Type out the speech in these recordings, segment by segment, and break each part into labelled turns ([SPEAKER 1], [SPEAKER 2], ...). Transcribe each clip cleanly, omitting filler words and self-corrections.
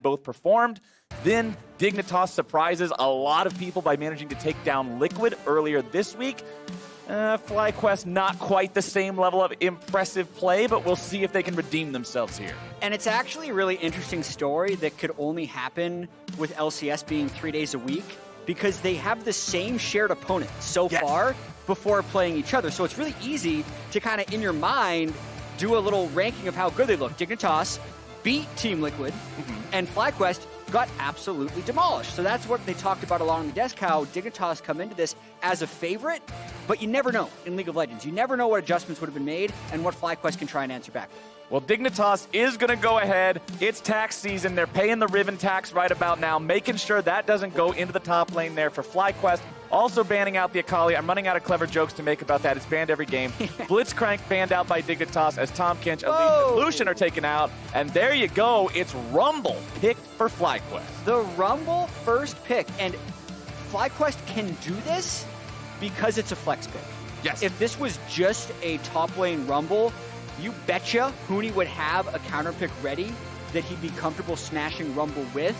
[SPEAKER 1] both performed. Then Dignitas surprises a lot of people by managing to take down Liquid earlier this week. FlyQuest, not quite the same level of impressive play, but we'll see if they can redeem themselves here.
[SPEAKER 2] And it's actually a really interesting story that could only happen with LCS being 3 days a week, because they have the same shared opponent so far before playing each other. So it's really easy to kind of, in your mind, do a little ranking of how good they look. Dignitas beat Team Liquid, and FlyQuest got absolutely demolished. So that's what they talked about along the desk, how Dignitas come into this as a favorite, but you never know in League of Legends. You never know what adjustments would have been made and what FlyQuest can try and answer back.
[SPEAKER 1] Well, Dignitas is going to go ahead. It's tax season. They're paying the Riven tax right about now, making sure that doesn't go into the top lane there for FlyQuest. Also banning out the Akali. I'm running out of clever jokes to make about that. It's banned every game. Blitzcrank banned out by Dignitas as Tom Kinch, Elite, and Lucian are taken out. And there you go. It's Rumble picked for FlyQuest.
[SPEAKER 2] The Rumble first pick. And FlyQuest can do this because it's a flex pick.
[SPEAKER 1] Yes.
[SPEAKER 2] If this was just a top lane Rumble, you betcha Huni would have a counter pick ready that he'd be comfortable smashing Rumble with.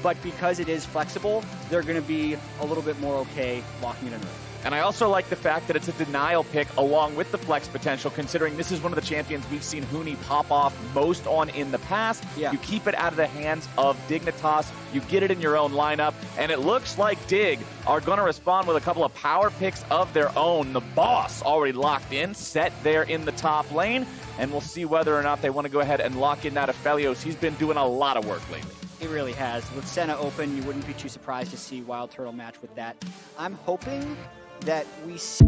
[SPEAKER 2] But because it is flexible, they're going to be a little bit more okay locking it in early.
[SPEAKER 1] And I also like the fact that it's a denial pick along with the flex potential, considering this is one of the champions we've seen Huni pop off most on in the past.
[SPEAKER 2] Yeah.
[SPEAKER 1] You keep it out of the hands of Dignitas. You get it in your own lineup. And it looks like Dig are going to respond with a couple of power picks of their own. The boss already locked in, set there in the top lane. And we'll see whether or not they want to go ahead and lock in that Aphelios. He's been doing a lot of work lately.
[SPEAKER 2] He really has. With Senna open, you wouldn't be too surprised to see Wild Turtle match with that. I'm hoping that we see...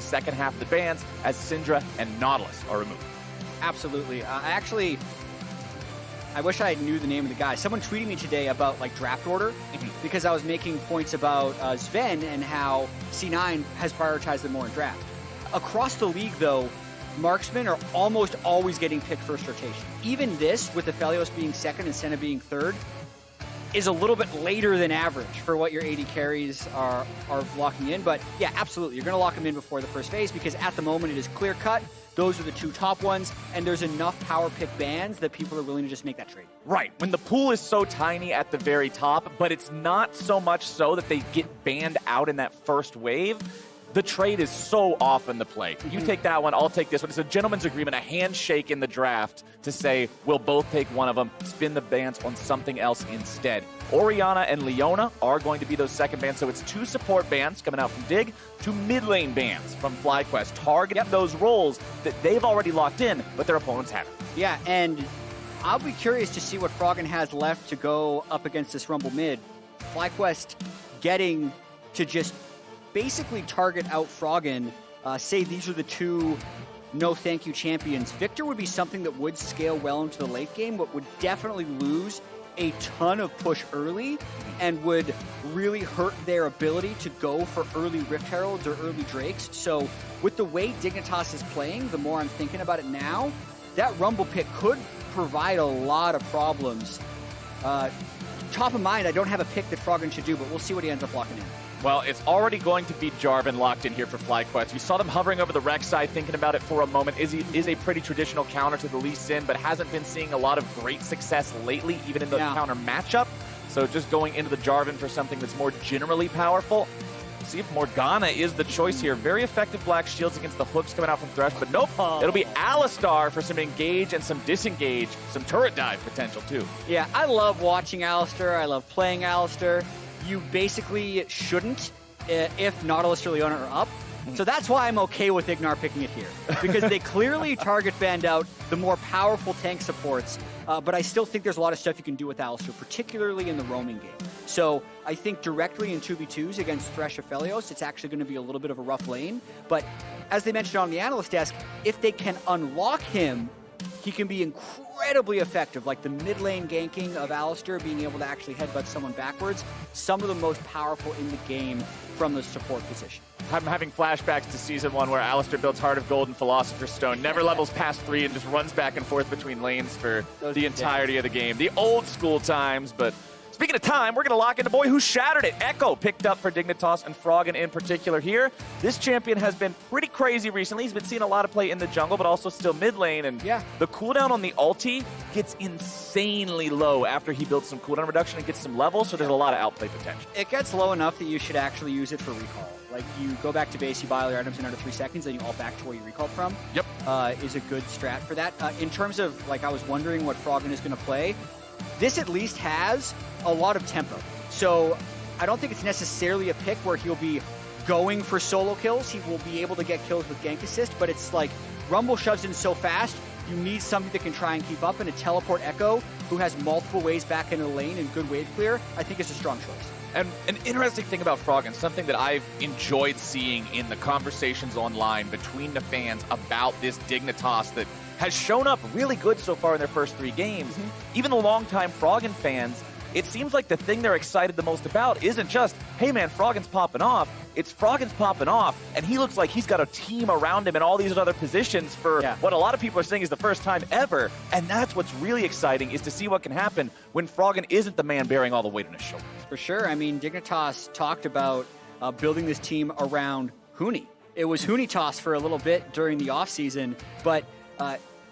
[SPEAKER 1] second half of the bans as Syndra and Nautilus are removed.
[SPEAKER 2] Absolutely. I wish I knew the name of the guy. Someone tweeted me today about like draft order because I was making points about Sven and how C9 has prioritized them more in draft. Across the league, though, marksmen are almost always getting picked first rotation. Even this, with Aphelios being second and Senna being third, is a little bit later than average for what your AD carries are locking in. But yeah, absolutely. You're going to lock them in before the first phase because at the moment it is clear cut. Those are the two top ones, and there's enough power pick bans that people are willing to just make that trade.
[SPEAKER 1] Right. When the pool is so tiny at the very top, but it's not so much so that they get banned out in that first wave, the trade is so often the play. You take that one, I'll take this one. It's a gentleman's agreement, a handshake in the draft to say we'll both take one of them, spin the bans on something else instead. Orianna and Leona are going to be those second bans, so it's two support bans coming out from Dig, two mid lane bans from FlyQuest, targeting those roles that they've already locked in, but their opponents haven't.
[SPEAKER 2] Yeah, and I'll be curious to see what Froggen has left to go up against this Rumble mid. FlyQuest getting to just basically target out Froggen, say these are the two no thank you champions. Victor would be something that would scale well into the late game, but would definitely lose a ton of push early and would really hurt their ability to go for early Rift Heralds or early Drakes. So with the way Dignitas is playing, the more I'm thinking about it now, that Rumble pick could provide a lot of problems. Top of mind, I don't have a pick that Froggen should do, but we'll see what he ends up locking in.
[SPEAKER 1] Well, it's already going to be Jarvan locked in here for FlyQuest. You saw them hovering over the Rex side, thinking about it for a moment. Is a pretty traditional counter to the Lee Sin, but hasn't been seeing a lot of great success lately, even in the counter matchup. So just going into the Jarvan for something that's more generally powerful. see if Morgana is the choice here. Very effective black shields against the hooks coming out from Thresh, but nope. It'll be Alistar for some engage and some disengage, some turret dive potential too.
[SPEAKER 2] Yeah, I love watching Alistar. I love playing Alistar. You basically shouldn't if Nautilus or Leona are up. So that's why I'm okay with Ignar picking it here, because they clearly target banned out the more powerful tank supports, but I still think there's a lot of stuff you can do with Alistar, particularly in the roaming game. So I think directly in 2v2s against Thresh or Felios, it's actually going to be a little bit of a rough lane, but as they mentioned on the analyst desk, if they can unlock him, he can be incredibly effective, like the mid lane ganking of Alistar, being able to actually headbutt someone backwards, some of the most powerful in the game from the support position.
[SPEAKER 1] I'm having flashbacks to Season 1 where Alistar builds Heart of Gold and Philosopher's Stone, never levels past 3 and just runs back and forth between lanes for the entirety of the game. The old school times, but speaking of time, we're going to lock in the boy who shattered it. Echo picked up for Dignitas and Froggen in particular here. This champion has been pretty crazy recently. He's been seeing a lot of play in the jungle, but also still mid lane. And the cooldown on the ulti gets insanely low after he builds some cooldown reduction and gets some levels, so there's a lot of outplay potential.
[SPEAKER 2] It gets low enough that you should actually use it for recall. Like, you go back to base, you buy all your items in under 3 seconds, then you ult back to where you recalled from.
[SPEAKER 1] Yep.
[SPEAKER 2] Is a good strat for that. In terms of, like, I was wondering what Froggen is going to play, this at least has a lot of tempo. So I don't think it's necessarily a pick where he'll be going for solo kills. He will be able to get kills with gank assist, but it's like Rumble shoves in so fast, you need something that can try and keep up, and a teleport Echo, who has multiple ways back into the lane and good wave clear, I think is a strong choice.
[SPEAKER 1] And an interesting thing about Froggen, something that I've enjoyed seeing in the conversations online between the fans about this Dignitas that has shown up really good so far in their first 3 games. Even the longtime Froggen fans, it seems like the thing they're excited the most about isn't just, hey man, Froggen's popping off. It's Froggen's popping off, and he looks like he's got a team around him in all these other positions for what a lot of people are saying is the first time ever. And that's what's really exciting, is to see what can happen when Froggen isn't the man bearing all the weight on his shoulders.
[SPEAKER 2] For sure. I mean, Dignitas talked about building this team around Huni. It was Hunitas for a little bit during the offseason, but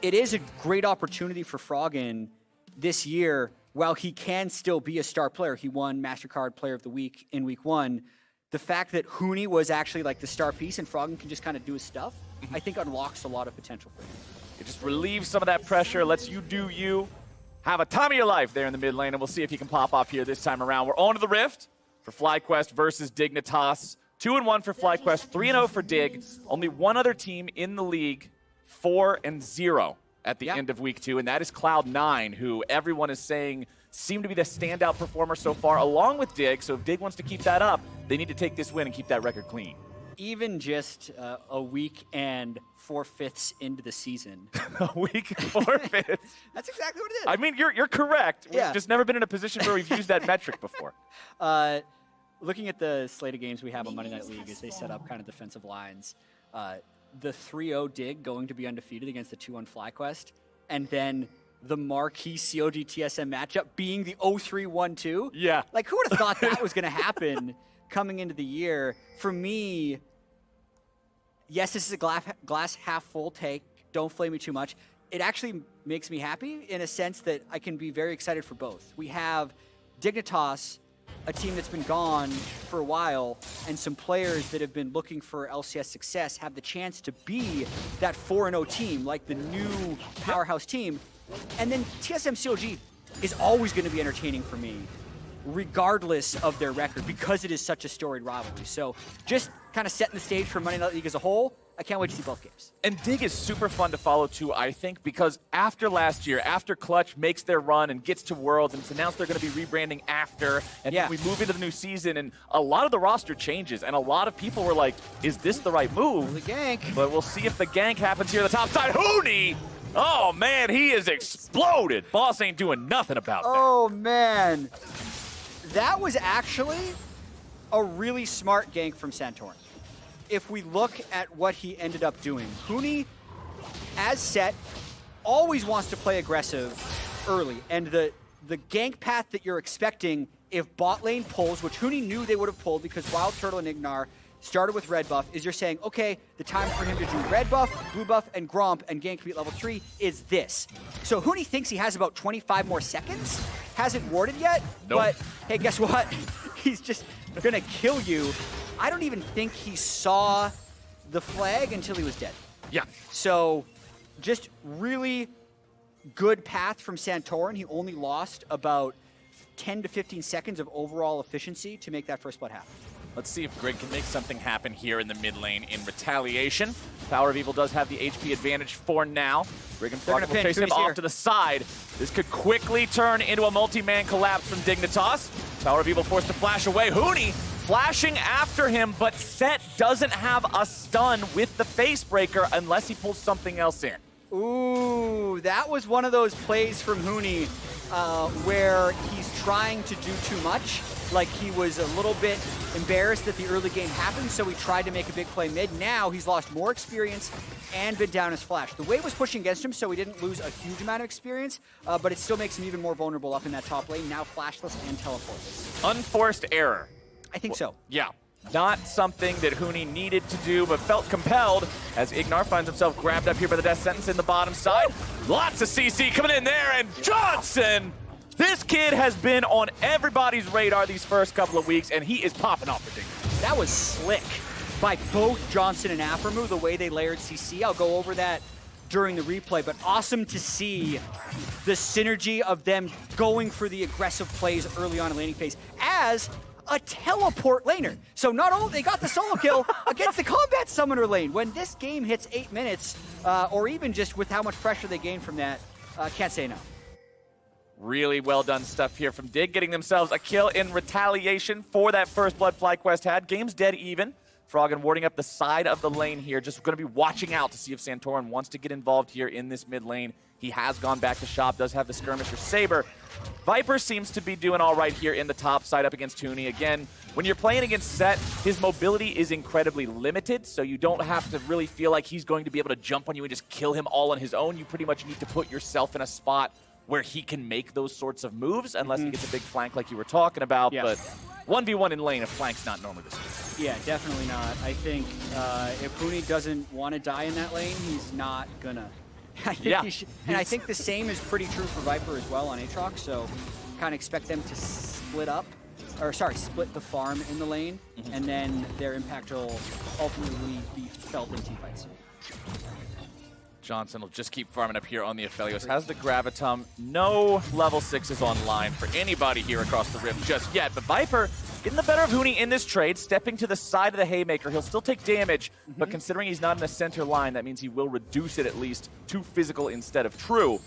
[SPEAKER 2] it is a great opportunity for Froggen this year. While he can still be a star player, he won MasterCard Player of the Week in Week 1. The fact that Huni was actually like the star piece and Froggen can just kind of do his stuff, I think unlocks a lot of potential for him.
[SPEAKER 1] It just relieves some of that pressure, lets you do you. Have a time of your life there in the mid lane, and we'll see if he can pop off here this time around. We're on to the Rift for FlyQuest versus Dignitas. 2-1 for FlyQuest, 3-0 for Dig. Only one other team in the league, 4-0 at the end of Week 2, and that is Cloud9, who everyone is saying seem to be the standout performer so far, along with Dig. So if Dig wants to keep that up, they need to take this win and keep that record clean.
[SPEAKER 2] Even just a week and 4/5 into the season.
[SPEAKER 1] A week and 4/5.
[SPEAKER 2] That's exactly what it is.
[SPEAKER 1] I mean, you're correct. We've just never been in a position where we've used that metric before.
[SPEAKER 2] Looking at the slate of games we have on Monday Night League as they set up kind of defensive lines, the 3-0 Dig going to be undefeated against the 2-1 FlyQuest, and then the marquee COD TSM matchup being the 0-3-1-2.
[SPEAKER 1] Yeah.
[SPEAKER 2] Like, who would have thought that was going to happen coming into the year? For me, yes, this is a glass half full take. Don't flame me too much. It actually makes me happy in a sense that I can be very excited for both. We have Dignitas, a team that's been gone for a while, and some players that have been looking for LCS success have the chance to be that 4-0 team, like the new powerhouse team. And then TSM COG is always going to be entertaining for me, regardless of their record, because it is such a storied rivalry. So just kind of setting the stage for Monday Night League as a whole, I can't wait to see both games.
[SPEAKER 1] And Dig is super fun to follow too, I think, because after last year, after Clutch makes their run and gets to Worlds, and it's announced they're going to be rebranding after, and then we move into the new season, and a lot of the roster changes, and a lot of people were like, is this the right move?
[SPEAKER 2] The gank.
[SPEAKER 1] But we'll see if the gank happens here on the top side. Huni! Oh, man, he is exploded. Boss ain't doing nothing about that.
[SPEAKER 2] Oh, man. That was actually a really smart gank from Santorin. If we look at what he ended up doing, Huni, as set, always wants to play aggressive early. And the gank path that you're expecting, if bot lane pulls, which Huni knew they would have pulled because Wild Turtle and Ignar started with red buff, is you're saying, okay, the time for him to do red buff, blue buff, and Gromp and gank beat level 3 is this. So Huni thinks he has about 25 more seconds, hasn't warded yet, but hey, guess what? He's just gonna kill you I don't even think he saw the flag until he was dead.
[SPEAKER 1] Yeah.
[SPEAKER 2] So just really good path from Santorin. He only lost about 10 to 15 seconds of overall efficiency to make that first blood happen.
[SPEAKER 1] Let's see if Grig can make something happen here in the mid lane in retaliation. Power of Evil does have the HP advantage for now. Grig and Froggen will chase him off to the side. This could quickly turn into a multi-man collapse from Dignitas. Power of Evil forced to flash away. Huni flashing after him, but Set doesn't have a stun with the face breaker unless he pulls something else in.
[SPEAKER 2] Ooh, that was one of those plays from Huni where he's trying to do too much. Like he was a little bit embarrassed that the early game happened, so he tried to make a big play mid. Now he's lost more experience and been down his flash. The wave was pushing against him, so he didn't lose a huge amount of experience, but it still makes him even more vulnerable up in that top lane, now flashless and teleportless.
[SPEAKER 1] Unforced error.
[SPEAKER 2] I think so.
[SPEAKER 1] Yeah. Not something that Huni needed to do, but felt compelled as Ignar finds himself grabbed up here by the death sentence in the bottom side. Lots of CC coming in there, and Johnson! This kid has been on everybody's radar these first couple of weeks, and he is popping off the thing.
[SPEAKER 2] That was slick by both Johnson and Aphromoo, the way they layered CC. I'll go over that during the replay, but awesome to see the synergy of them going for the aggressive plays early on in laning phase as a teleport laner. So not only they got the solo kill against the combat summoner lane. When this game hits 8 minutes, or even just with how much pressure they gain from that, can't say no.
[SPEAKER 1] Really well done stuff here from Dig, getting themselves a kill in retaliation for that first blood FlyQuest had. Game's dead even. Froggen warding up the side of the lane here. Just going to be watching out to see if Santorin wants to get involved here in this mid lane. He has gone back to shop, does have the skirmisher Saber. Viper seems to be doing all right here in the top side up against Huni. Again, when you're playing against Set, his mobility is incredibly limited, so you don't have to really feel like he's going to be able to jump on you and just kill him all on his own. You pretty much need to put yourself in a spot where he can make those sorts of moves, unless he gets a big flank like you were talking about.
[SPEAKER 2] Yeah.
[SPEAKER 1] But 1v1 in lane, a flank's not normally the same.
[SPEAKER 2] Yeah, definitely not. I think if Huni doesn't want to die in that lane, he's not gonna. I think he should, and I think the same is pretty true for Viper as well on Aatrox, so kind of expect them to split the farm in the lane, and then their impact will ultimately be felt in teamfights.
[SPEAKER 1] Johnson will just keep farming up here on the Aphelios. Has the Gravitum. No level 6s online for anybody here across the Rift just yet. But Viper getting the better of Huni in this trade, stepping to the side of the Haymaker. He'll still take damage, but considering he's not in the center line, that means he will reduce it at least to physical instead of true.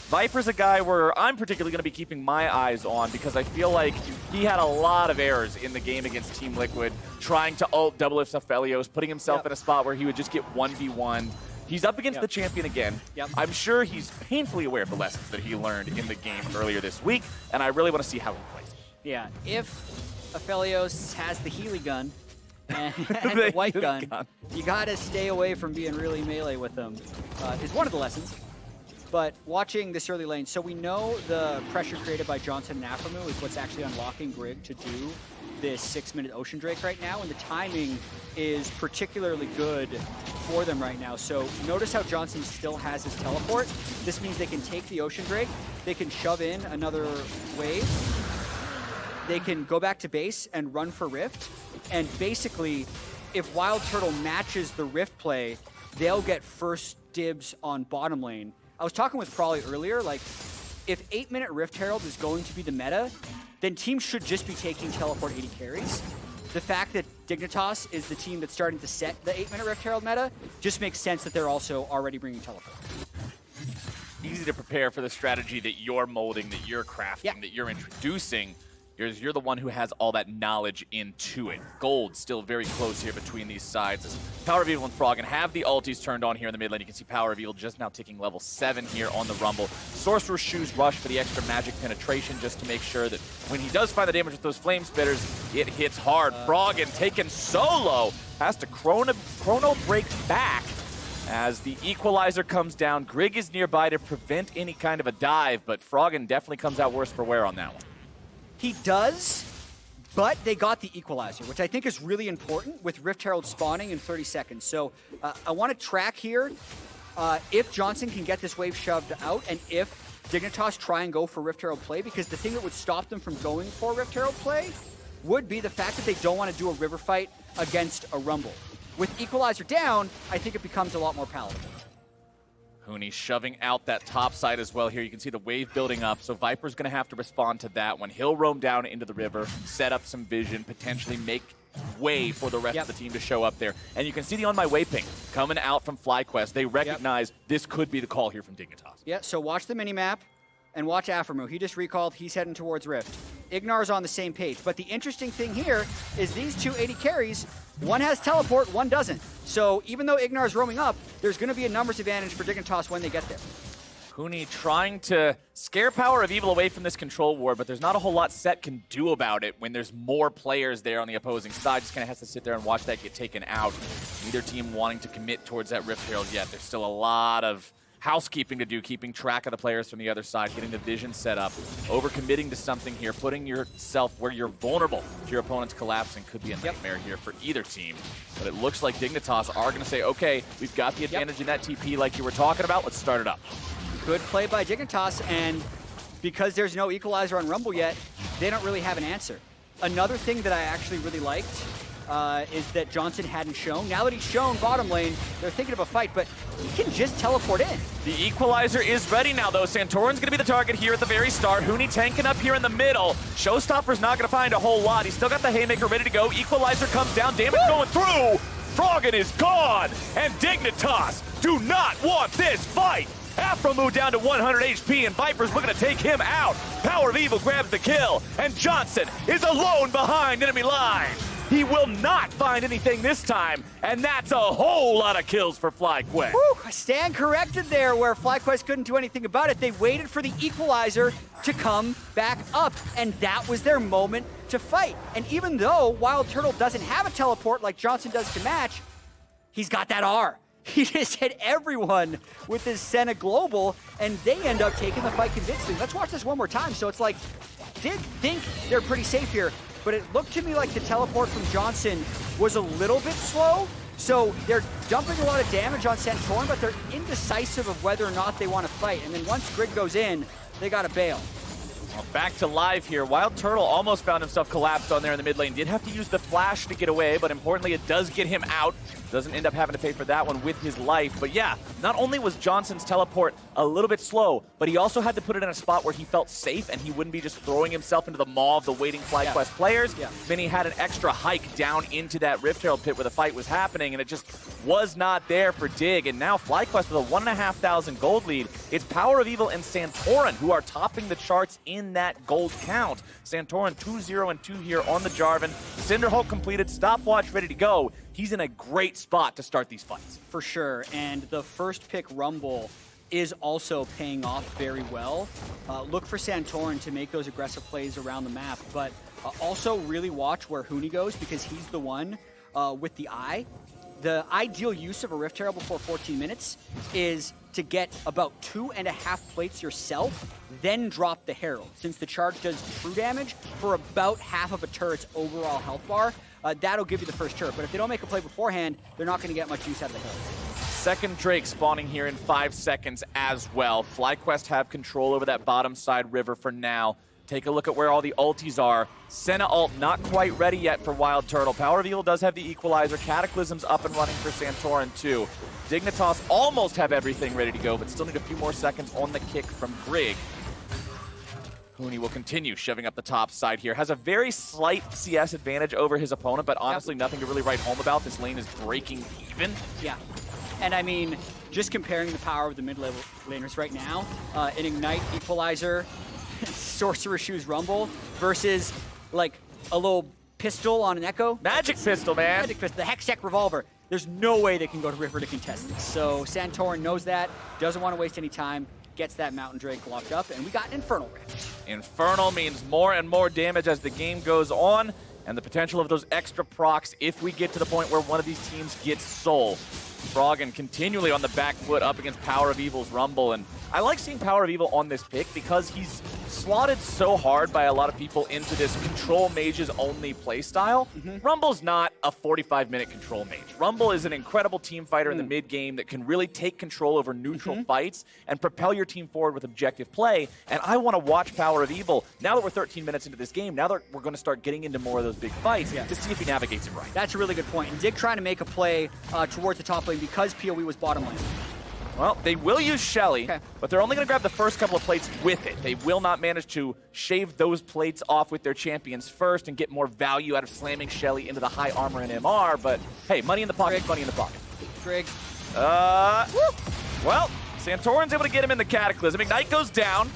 [SPEAKER 1] Viper's a guy where I'm particularly going to be keeping my eyes on because I feel like he had a lot of errors in the game against Team Liquid, trying to ult double if Aphelios, putting himself in a spot where he would just get 1v1. He's up against the champion again. I'm sure he's painfully aware of the lessons that he learned in the game earlier this week, and I really want to see how he plays.
[SPEAKER 2] Yeah, if Aphelios has the Healy gun and the white gun, you got to stay away from being really melee with them, is one of the lessons. But watching this early lane, so we know the pressure created by Johnson and Aphromoo is what's actually unlocking Grig to do this 6-minute Ocean Drake right now, and the timing is particularly good for them right now. So notice how Johnson still has his teleport. This means they can take the Ocean Drake, they can shove in another wave, they can go back to base and run for Rift, and basically, if Wild Turtle matches the Rift play, they'll get first dibs on bottom lane. I was talking with Frawley earlier, like, if 8-minute Rift Herald is going to be the meta, then teams should just be taking teleport 80 carries. The fact that Dignitas is the team that's starting to set the 8-minute Rift Herald meta just makes sense that they're also already bringing teleport.
[SPEAKER 1] Easy to prepare for the strategy that you're molding, that you're crafting, that you're introducing. You're the one who has all that knowledge into it. Gold still very close here between these sides. As Power of Evil and Froggen have the ultis turned on here in the mid lane. You can see Power of Evil just now ticking level 7 here on the Rumble. Sorcerer's Shoes rush for the extra magic penetration just to make sure that when he does find the damage with those Flame Spitters, it hits hard. Froggen taken solo, has to chrono break back as the equalizer comes down. Grig is nearby to prevent any kind of a dive, but Froggen definitely comes out worse for wear on that one.
[SPEAKER 2] He does, but they got the equalizer, which I think is really important with Rift Herald spawning in 30 seconds. So I want to track here if Johnson can get this wave shoved out and if Dignitas try and go for Rift Herald play, because the thing that would stop them from going for Rift Herald play would be the fact that they don't want to do a river fight against a Rumble. With Equalizer down, I think it becomes a lot more palatable.
[SPEAKER 1] Huni shoving out that top side as well here. You can see the wave building up, so Viper's going to have to respond to that one. He'll roam down into the river, set up some vision, potentially make way for the rest of the team to show up there. And you can see the On My Way ping coming out from FlyQuest. They recognize this could be the call here from Dignitas.
[SPEAKER 2] Yeah, so watch the minimap and watch Aphromoo. He just recalled, he's heading towards Rift. Ignar's on the same page. But the interesting thing here is these two 80 carries, one has teleport, one doesn't. So even though Ignar's roaming up, there's going to be a numbers advantage for Dignitas when they get there.
[SPEAKER 1] Huni trying to scare Power of Evil away from this control war, but there's not a whole lot Set can do about it when there's more players there on the opposing side. Just kind of has to sit there and watch that get taken out. Neither team wanting to commit towards that Rift Herald yet. There's still a lot of housekeeping to do, keeping track of the players from the other side, getting the vision set up, overcommitting to something here, putting yourself where you're vulnerable to your opponent's collapsing could be a nightmare here for either team. But it looks like Dignitas are going to say, okay, we've got the advantage in that TP like you were talking about, let's start it up.
[SPEAKER 2] Good play by Dignitas, and because there's no Equalizer on Rumble yet, they don't really have an answer. Another thing that I actually really liked is that Johnson hadn't shown. Now that he's shown bottom lane, they're thinking of a fight, but he can just teleport in.
[SPEAKER 1] The Equalizer is ready now, though. Santorin's going to be the target here at the very start. Huni tanking up here in the middle. Showstopper's not going to find a whole lot. He's still got the Haymaker ready to go. Equalizer comes down. Damage going through. Froggen is gone. And Dignitas do not want this fight. Aphromoo down to 100 HP, and Viper's looking to take him out. Power of Evil grabs the kill, and Johnson is alone behind enemy line. He will not find anything this time, and that's a whole lot of kills for FlyQuest.
[SPEAKER 2] Woo, stand corrected there where FlyQuest couldn't do anything about it. They waited for the Equalizer to come back up, and that was their moment to fight. And even though Wild Turtle doesn't have a teleport like Johnson does to match, he's got that R. He just hit everyone with his Senna Global, and they end up taking the fight convincingly. Let's watch this one more time. So it's like, did think they're pretty safe here, but it looked to me like the teleport from Johnson was a little bit slow. So they're dumping a lot of damage on Santorin, but they're indecisive of whether or not they want to fight. And then once Grid goes in, they got to bail.
[SPEAKER 1] Well, back to live here. Wild Turtle almost found himself collapsed on there in the mid lane. Did have to use the flash to get away, but importantly, it does get him out. Doesn't end up having to pay for that one with his life. But yeah, not only was Johnson's teleport a little bit slow, but he also had to put it in a spot where he felt safe and he wouldn't be just throwing himself into the maw of the waiting FlyQuest players. Then he had an extra hike down into that Rift Herald pit where the fight was happening, and it just was not there for Dig. And now FlyQuest with a 1,500 gold lead. It's Power of Evil and Santorin who are topping the charts in that gold count. Santorin 2-0-2 here on the Jarvan. Cinderhulk completed, stopwatch ready to go. He's in a great spot to start these fights.
[SPEAKER 2] For sure, and the first pick Rumble is also paying off very well. Look for Santorin to make those aggressive plays around the map, but also really watch where Huni goes because he's the one with the eye. The ideal use of a Rift Herald before 14 minutes is to get about 2.5 plates yourself, then drop the Herald, since the charge does true damage for about half of a turret's overall health bar. That'll give you the first turret, but if they don't make a play beforehand, they're not going to get much use out of the Herald.
[SPEAKER 1] Second Drake spawning here in 5 seconds as well. FlyQuest have control over that bottom side river for now. Take a look at where all the ultis are. Senna ult not quite ready yet for Wild Turtle. Power of Evil does have the Equalizer. Cataclysm's up and running for Santorin too. Dignitas almost have everything ready to go, but still need a few more seconds on the kick from Grig. Huni will continue shoving up the top side here. Has a very slight CS advantage over his opponent, but honestly nothing to really write home about. This lane is breaking even.
[SPEAKER 2] Yeah, and I mean, just comparing the power of the mid-level laners right now, an Ignite, Equalizer, Sorcerer Shoes Rumble versus like a little pistol on an Echo.
[SPEAKER 1] Magic pistol, man.
[SPEAKER 2] Magic pistol, the Hextech Revolver. There's no way they can go to River to contest this. So Santorin knows that, doesn't want to waste any time, gets that Mountain Drake locked up, and we got an Infernal Rift. Infernal
[SPEAKER 1] means more and more damage as the game goes on, and the potential of those extra procs if we get to the point where one of these teams gets Soul. Froggen continually on the back foot up against Power of Evil's Rumble, and I like seeing Power of Evil on this pick because he's slotted so hard by a lot of people into this control mages only playstyle. Rumble's not a 45-minute control mage. Rumble is an incredible team fighter in the mid game that can really take control over neutral fights and propel your team forward with objective play. And I want to watch Power of Evil, now that we're 13 minutes into this game, now that we're going to start getting into more of those big fights, to see if he navigates it right.
[SPEAKER 2] That's a really good point. And Dig trying to make a play towards the top lane because PoE was bottom lane.
[SPEAKER 1] Well, they will use Shelly, but they're only going to grab the first couple of plates with it. They will not manage to shave those plates off with their champions first and get more value out of slamming Shelly into the high armor and MR, but hey, money in the pocket, money in the pocket.
[SPEAKER 2] Greg.
[SPEAKER 1] Well, Santorin's able to get him in the Cataclysm. Ignite goes down.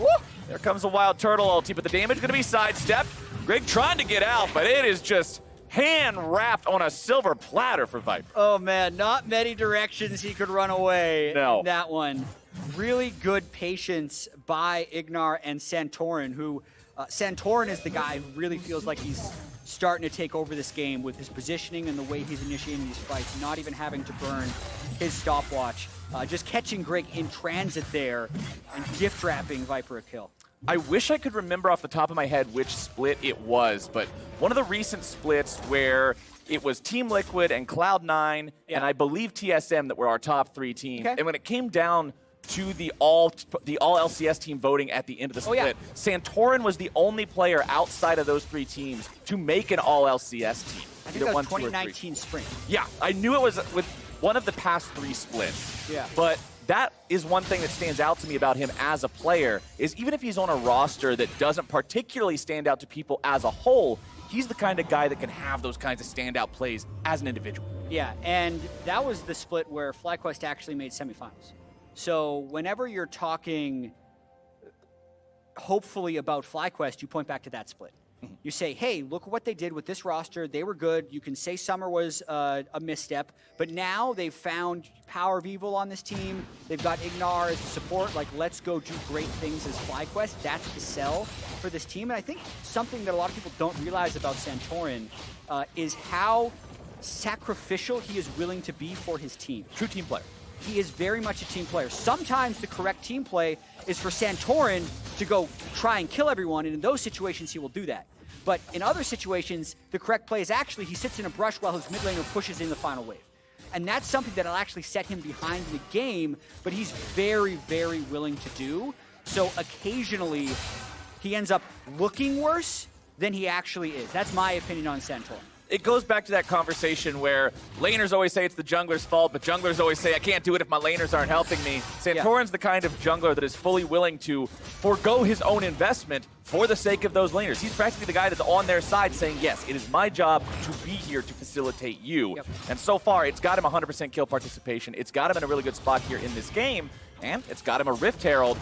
[SPEAKER 1] There comes a Wild Turtle ulti, but the damage going to be sidestepped. Greg trying to get out, but it is just hand-wrapped on a silver platter for Viper.
[SPEAKER 2] Oh, man, not many directions he could run away in that one. Really good patience by Ignar and Santorin, who Santorin is the guy who really feels like he's starting to take over this game with his positioning and the way he's initiating these fights, not even having to burn his stopwatch. Just catching Greg in transit there and gift-wrapping Viper a kill.
[SPEAKER 1] I wish I could remember off the top of my head which split it was, but one of the recent splits where it was Team Liquid and Cloud9 and I believe TSM that were our top 3 teams. And when it came down to the all LCS team voting at the end of the split, Santorin was the only player outside of those 3 teams to make an all LCS team.
[SPEAKER 2] I think that was 2019 Spring.
[SPEAKER 1] Yeah, I knew it was with one of the past 3 splits. But that is one thing that stands out to me about him as a player, is even if he's on a roster that doesn't particularly stand out to people as a whole, he's the kind of guy that can have those kinds of standout plays as an individual.
[SPEAKER 2] Yeah, and that was the split where FlyQuest actually made semifinals. So whenever you're talking, hopefully, about FlyQuest, you point back to that split. You say, hey, look what they did with this roster. They were good. You can say Summer was a misstep, but now they've found Power of Evil on this team. They've got Ignar as support. Like, let's go do great things as FlyQuest. That's the sell for this team. And I think something that a lot of people don't realize about Santorin is how sacrificial he is willing to be for his team.
[SPEAKER 1] True team player.
[SPEAKER 2] He is very much a team player. Sometimes the correct team play is for Santorin to go try and kill everyone, and in those situations he will do that. But in other situations, the correct play is actually he sits in a brush while his mid laner pushes in the final wave. And that's something that'll actually set him behind the game, but he's very, very willing to do. So occasionally, he ends up looking worse than he actually is. That's my opinion on Santorin.
[SPEAKER 1] It goes back to that conversation where laners always say it's the jungler's fault, but junglers always say, I can't do it if my laners aren't helping me. Santorin's the kind of jungler that is fully willing to forego his own investment for the sake of those laners. He's practically the guy that's on their side saying, yes, it is my job to be here to facilitate you. And so far, it's got him 100% kill participation. It's got him in a really good spot here in this game, and it's got him a Rift Herald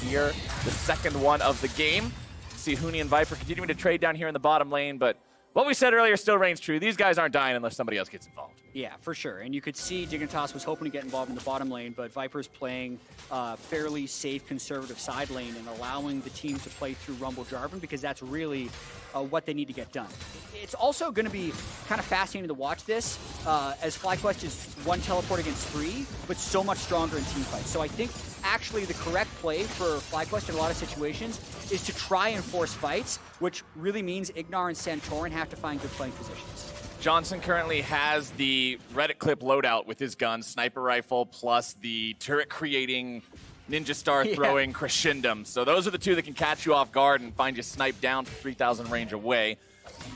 [SPEAKER 1] here, the second one of the game. See Huni and Viper continuing to trade down here in the bottom lane, but what we said earlier still reigns true. These guys aren't dying unless somebody else gets involved.
[SPEAKER 2] Yeah, for sure. And you could see Dignitas was hoping to get involved in the bottom lane, but Viper's playing fairly safe, conservative side lane and allowing the team to play through Rumble Jarvan because that's really what they need to get done. It's also going to be kind of fascinating to watch this as FlyQuest is 1 teleport against 3, but so much stronger in team fights. So I think actually the correct play for FlyQuest in a lot of situations is to try and force fights, which really means Ignar and Santorin have to find good playing positions.
[SPEAKER 1] Johnson currently has the Reddit clip loadout with his gun, sniper rifle, plus the turret creating Ninja Star throwing crescendum. So those are the 2 that can catch you off guard and find you sniped down from 3,000 range away.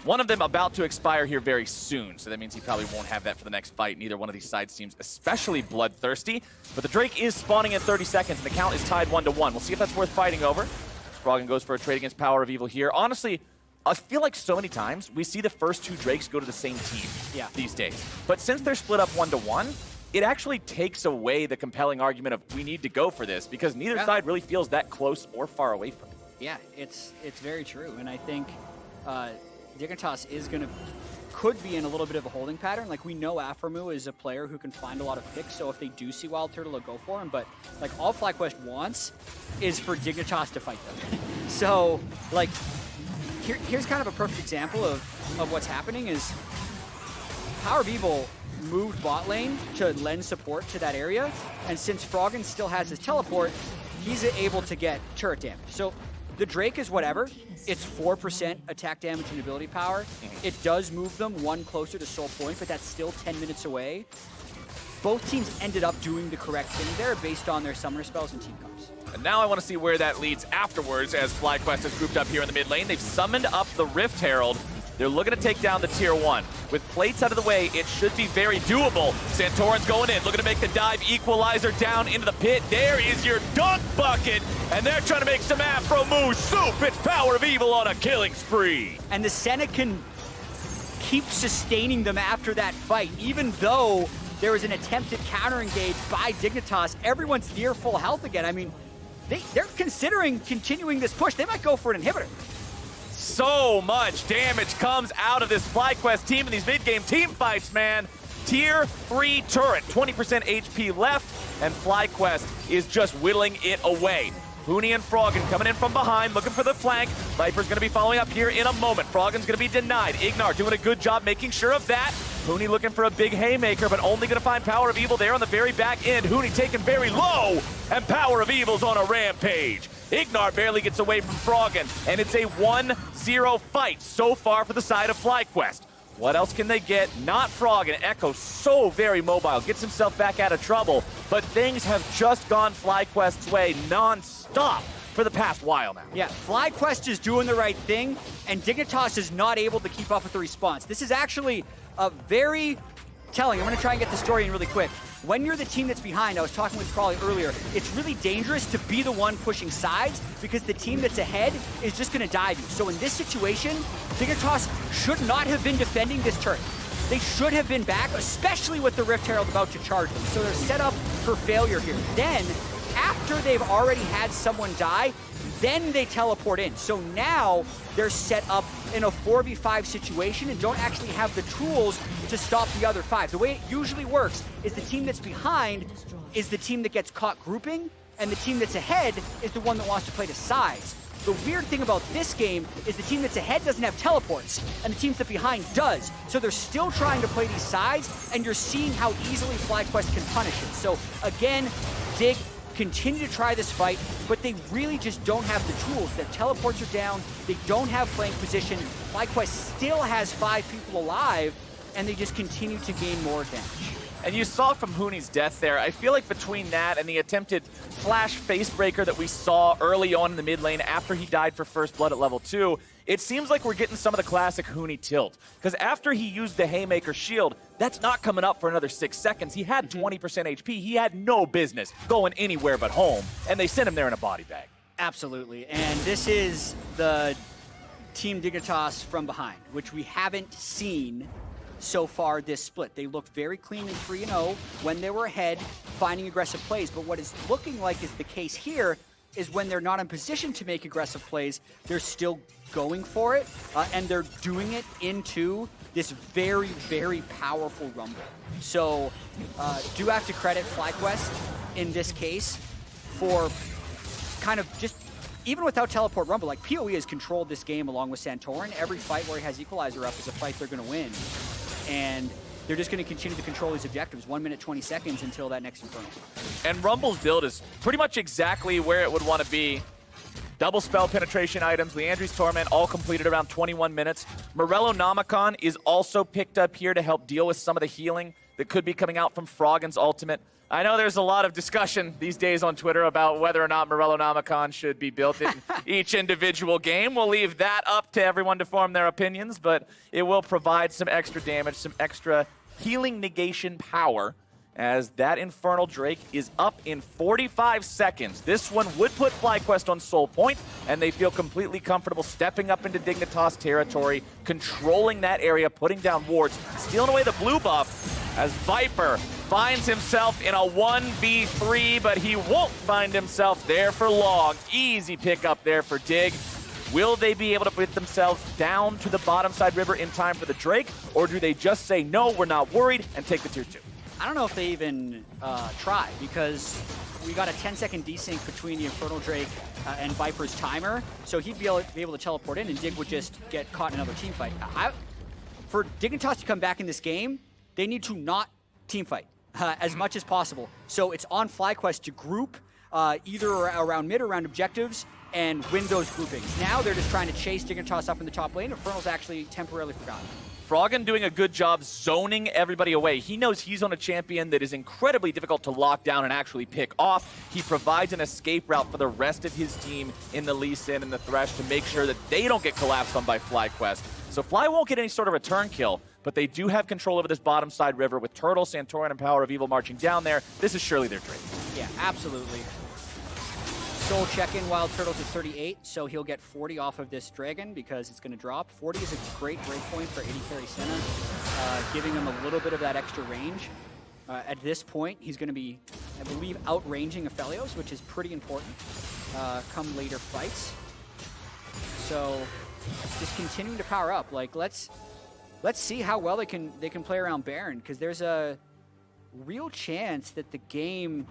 [SPEAKER 1] One of them about to expire here very soon, so that means he probably won't have that for the next fight. Neither one of these side teams especially bloodthirsty. But the Drake is spawning in 30 seconds, and the count is tied 1-1. We'll see if that's worth fighting over. Froggen goes for a trade against Power of Evil here. Honestly, I feel like so many times we see the first 2 Drakes go to the same team these days. But since they're split up 1-1, it actually takes away the compelling argument of we need to go for this because neither side really feels that close or far away from it.
[SPEAKER 2] Yeah, it's very true. And I think Dignitas could be in a little bit of a holding pattern. Like, we know Aphromu is a player who can find a lot of picks, so if they do see Wild Turtle, they'll go for him. But, like, all FlyQuest wants is for Dignitas to fight them. So, like, here's kind of a perfect example of what's happening is Power of Evil moved bot lane to lend support to that area, and since Froggen still has his teleport, he's able to get turret damage. So The Drake is whatever. It's 4% attack damage and ability power. It does move them one closer to Soul Point, but that's still 10 minutes away. Both teams ended up doing the correct thing there based on their summoner spells and team comps.
[SPEAKER 1] And now I want to see where that leads afterwards as FlyQuest is grouped up here in the mid lane. They've summoned up the Rift Herald. They're looking to take down the tier 1. With plates out of the way, it should be very doable. Santorin's going in, looking to make the dive equalizer down into the pit. There is your dunk bucket, and they're trying to make some Afro moves. Soup, it's Power of Evil on a killing spree.
[SPEAKER 2] And the Senna can keep sustaining them after that fight, even though there was an attempted counter-engage by Dignitas. Everyone's near full health again. I mean, they're considering continuing this push. They might go for an inhibitor.
[SPEAKER 1] So much damage comes out of this FlyQuest team in these mid-game team fights, man. Tier 3 turret, 20% HP left, and FlyQuest is just whittling it away. Huni and Froggen coming in from behind, looking for the flank. Viper's going to be following up here in a moment. Froggen's going to be denied. Ignar doing a good job making sure of that. Huni looking for a big haymaker, but only going to find Power of Evil there on the very back end. Huni taken very low, and Power of Evil's on a rampage. Ignar barely gets away from Froggen, and it's a 1-0 fight so far for the side of FlyQuest. What else can they get? Not Froggen. Echo so very mobile, gets himself back out of trouble, but things have just gone FlyQuest's way non-stop for the past while now.
[SPEAKER 2] Yeah, FlyQuest is doing the right thing, and Dignitas is not able to keep up with the response. This is actually a very telling. I'm going to try and get the story in really quick. When you're the team that's behind, I was talking with Crawley earlier, it's really dangerous to be the one pushing sides because the team that's ahead is just going to dive you. So in this situation, Dignitas should not have been defending this turret. They should have been back, especially with the Rift Herald about to charge them. So they're set up for failure here. Then, after they've already had someone die, then they teleport in. So now they're set up in a 4v5 situation and don't actually have the tools to stop the other 5. The way it usually works is the team that's behind is the team that gets caught grouping, and the team that's ahead is the one that wants to play to sides. The weird thing about this game is the team that's ahead doesn't have teleports, and the team that's behind does. So they're still trying to play these sides, and you're seeing how easily FlyQuest can punish it. So again, Dig continue to try this fight, but they really just don't have the tools. Their teleports are down, they don't have flank position. FlyQuest still has 5 people alive, and they just continue to gain more damage.
[SPEAKER 1] And you saw from Huni's death there, I feel like between that and the attempted flash facebreaker that we saw early on in the mid lane after he died for first blood at level 2, it seems like we're getting some of the classic Huni tilt. Because after he used the haymaker shield, that's not coming up for another 6 seconds. He had 20% HP. He had no business going anywhere but home, and they sent him there in a body bag.
[SPEAKER 2] Absolutely, and this is the Team Dignitas from behind, which we haven't seen so far this split. They looked very clean and 3-0 when they were ahead, finding aggressive plays. But what is looking like is the case here is when they're not in position to make aggressive plays, they're still going for it, and they're doing it into this very, very powerful Rumble. So, do have to credit FlyQuest in this case for kind of just, even without Teleport Rumble, like PoE has controlled this game along with Santorin. Every fight where he has Equalizer up is a fight they're going to win. And they're just going to continue to control these objectives, 1 minute, 20 seconds until that next Infernal.
[SPEAKER 1] And Rumble's build is pretty much exactly where it would want to be. Double spell penetration items, Leandri's Torment, all completed around 21 minutes. Morello Nomicon is also picked up here to help deal with some of the healing that could be coming out from Froggen's ultimate. I know there's a lot of discussion these days on Twitter about whether or not Morello Nomicon should be built in each individual game. We'll leave that up to everyone to form their opinions, but it will provide some extra damage, some extra healing negation power, as that Infernal Drake is up in 45 seconds. This one would put FlyQuest on Soul Point, and they feel completely comfortable stepping up into Dignitas territory, controlling that area, putting down wards, stealing away the blue buff, as Viper finds himself in a 1v3, but he won't find himself there for long. Easy pickup there for Dig. Will they be able to put themselves down to the bottom side river in time for the Drake, or do they just say, no, we're not worried, and take the tier 2?
[SPEAKER 2] I don't know if they even try, because we got a 10-second desync between the Infernal Drake and Viper's timer, so he'd be able to teleport in, and Dig would just get caught in another team fight. For Dignitas to come back in this game, they need to not team fight as much as possible. So it's on FlyQuest to group either around mid or around objectives and win those groupings. Now they're just trying to chase Dignitas up in the top lane. Infernal's actually temporarily forgotten.
[SPEAKER 1] Froggen doing a good job zoning everybody away. He knows he's on a champion that is incredibly difficult to lock down and actually pick off. He provides an escape route for the rest of his team in the Lee Sin and the Thresh to make sure that they don't get collapsed on by FlyQuest. So Fly won't get any sort of return kill, but they do have control over this bottom side river with Turtle, Santorin, and Power of Evil marching down there. This is surely their trade.
[SPEAKER 2] Yeah, absolutely. Soul check-in while Turtle's at 38, so he'll get 40 off of this Dragon because it's going to drop. 40 is a great break point for 80 carry Senna, giving him a little bit of that extra range. At this point, he's going to be, I believe, outranging Aphelios, which is pretty important come later fights. So just continuing to power up. Like, let's see how well they can play around Baron, because there's a real chance that the game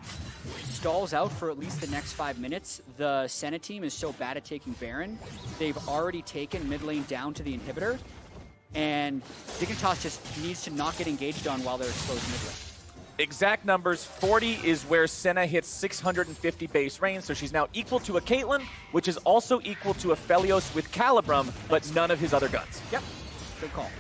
[SPEAKER 2] stalls out for at least the next 5 minutes. The Senna team is so bad at taking Baron. They've already taken mid lane down to the inhibitor, and Dignitas just needs to not get engaged on while they're exposed mid lane.
[SPEAKER 1] Exact numbers, 40 is where Senna hits 650 base range, so she's now equal to a Caitlyn, which is also equal to Aphelios with Calibrum, but none of his other guns.
[SPEAKER 2] Yep, good call.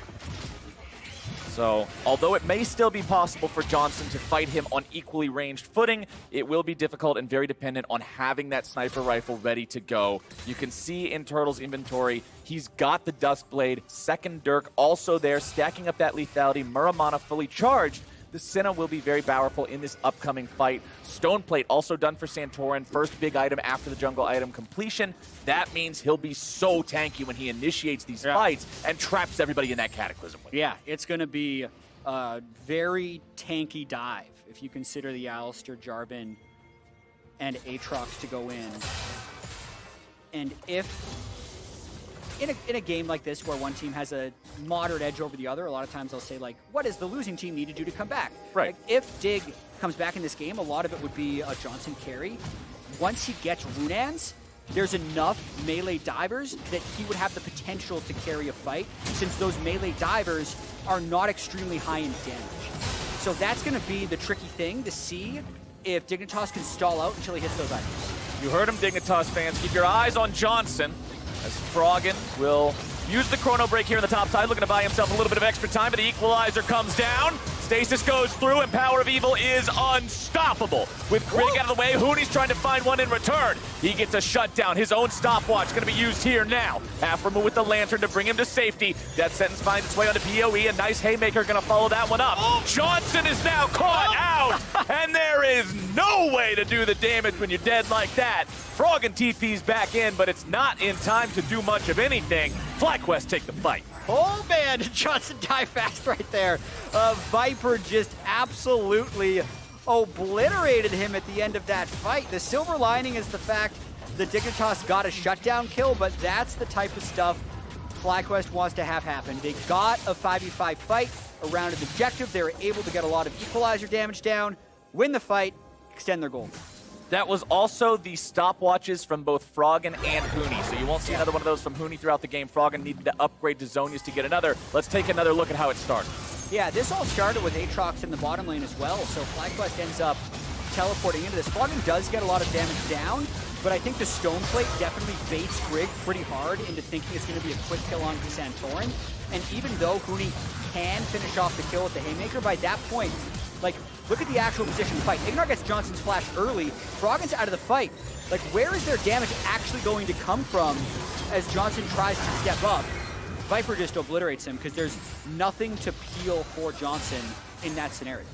[SPEAKER 1] So, although it may still be possible for Johnson to fight him on equally ranged footing, it will be difficult and very dependent on having that sniper rifle ready to go. You can see in Turtle's inventory, he's got the Duskblade, second Dirk also there, stacking up that lethality, Muramana fully charged. The Senna will be very powerful in this upcoming fight. Stoneplate also done for Santorin. First big item after the jungle item completion. That means he'll be so tanky when he initiates these fights and traps everybody in that Cataclysm wave.
[SPEAKER 2] Yeah, it's going to be a very tanky dive if you consider the Alistair, Jarvan, and Aatrox to go in. And if in a game like this where one team has a moderate edge over the other, a lot of times they'll say, like, what does the losing team need to do to come back?
[SPEAKER 1] Right.
[SPEAKER 2] Like, if Dig comes back in this game, a lot of it would be a Johnson carry. Once he gets Runans, there's enough melee divers that he would have the potential to carry a fight, since those melee divers are not extremely high in damage. So that's going to be the tricky thing to see if Dignitas can stall out until he hits those items.
[SPEAKER 1] You heard him, Dignitas fans. Keep your eyes on Johnson, as Froggen will use the chrono break here in the top side, looking to buy himself a little bit of extra time, but the equalizer comes down. Stasis goes through, and Power of Evil is unstoppable. With Greg out of the way, Hooney's trying to find one in return. He gets a shutdown. His own stopwatch going to be used here now. Aframa with the lantern to bring him to safety. Death Sentence finds its way onto PoE. A nice haymaker going to follow that one up. Johnson is now caught out, and there is no way to do the damage when you're dead like that. Froggen TP's back in, but it's not in time to do much of anything. FlyQuest take the fight.
[SPEAKER 2] Oh man, Johnson died fast right there. Viper just absolutely obliterated him at the end of that fight. The silver lining is the fact that Dignitas got a shutdown kill, but that's the type of stuff FlyQuest wants to have happen. They got a 5v5 fight around an objective. They were able to get a lot of equalizer damage down, win the fight, extend their goal.
[SPEAKER 1] That was also the stopwatches from both Froggen and Hooney, so you won't see another one of those from Hooney throughout the game. Froggen needed to upgrade to Zonius to get another. Let's take another look at how it started.
[SPEAKER 2] Yeah, this all started with Aatrox in the bottom lane as well, so FlyQuest ends up teleporting into this. Froggen does get a lot of damage down, but I think the Stoneplate definitely baits Grigg pretty hard into thinking it's going to be a quick kill on Santorin. And even though Hooney can finish off the kill with the Haymaker, by that point, like, look at the actual position of the fight. Ignore gets Johnson's flash early. Froggen's out of the fight. Like, where is their damage actually going to come from as Johnson tries to step up? Viper just obliterates him because there's nothing to peel for Johnson in that scenario.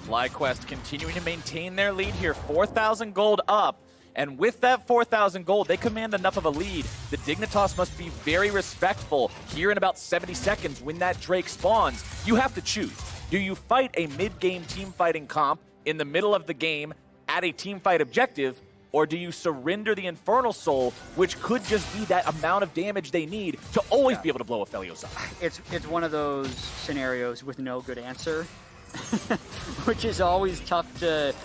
[SPEAKER 1] FlyQuest continuing to maintain their lead here, 4,000 gold up. And with that 4,000 gold, they command enough of a lead. The Dignitas must be very respectful here in about 70 seconds when that Drake spawns. You have to choose. Do you fight a mid-game team fighting comp in the middle of the game at a team fight objective, or do you surrender the Infernal Soul, which could just be that amount of damage they need to always be able to blow Aphelios up?
[SPEAKER 2] It's one of those scenarios with no good answer, which is always tough to